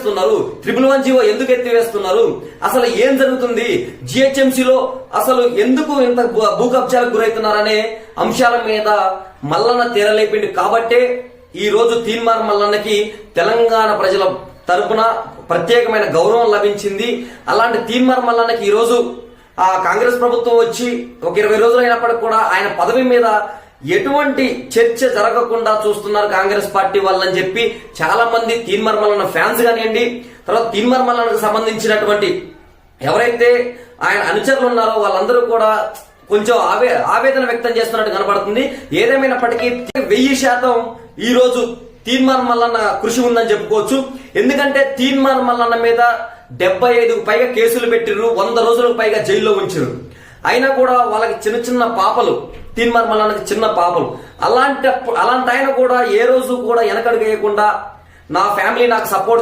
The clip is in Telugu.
ఎత్తివేస్తున్నారు? 111 ఎందుకు ఎత్తివేస్తున్నారు? అసలు ఏం జరుగుతుంది? జిహెచ్ఎంసీలో అసలు ఎందుకు ఇంత భూ కబ్జాలకు గురవుతున్నారనే అంశాల మీద మల్లన్న తెరలేపిండి కాబట్టే ఈ రోజు తీన్మార్ మల్లన్నకి తెలంగాణ ప్రజల తరపున ప్రత్యేకమైన గౌరవం లభించింది. అలాంటి తీన్మార్ మల్లన్నకి ఈ రోజు ఆ కాంగ్రెస్ ప్రభుత్వం వచ్చి ఒక 20 రోజులు అయినప్పటికీ కూడా ఆయన పదవి మీద ఎటువంటి చర్చ జరగకుండా చూస్తున్నారు కాంగ్రెస్ పార్టీ వాళ్ళని చెప్పి చాలా మంది తీన్మార్ మల్లన్న ఫ్యాన్స్ కానివ్వండి, తర్వాత తీన్మార్ మల్లన్నకు సంబంధించినటువంటి ఎవరైతే ఆయన అనుచరులు ఉన్నారో వాళ్ళందరూ కూడా కొంచెం ఆవేదన వ్యక్తం చేస్తున్నట్టు కనబడుతుంది. ఏదేమైనప్పటికీ 1000% ఈ రోజు తీన్మార్ మల్లన్న కృషి ఉందని చెప్పుకోవచ్చు. ఎందుకంటే తీన్మార్ మల్లన్న మీద 75కు పైగా కేసులు పెట్టిర్రు, 100 రోజులకు పైగా జైల్లో ఉంచారు. అయినా కూడా వాళ్ళకి చిన్న చిన్న పాపలు, తీన్మార్ మల్లన్నకి చిన్న పాపలు. అలాంటి ఆయన కూడా ఏ రోజు కూడా వెనకడుగు వేయకుండా నా ఫ్యామిలీ నాకు సపోర్ట్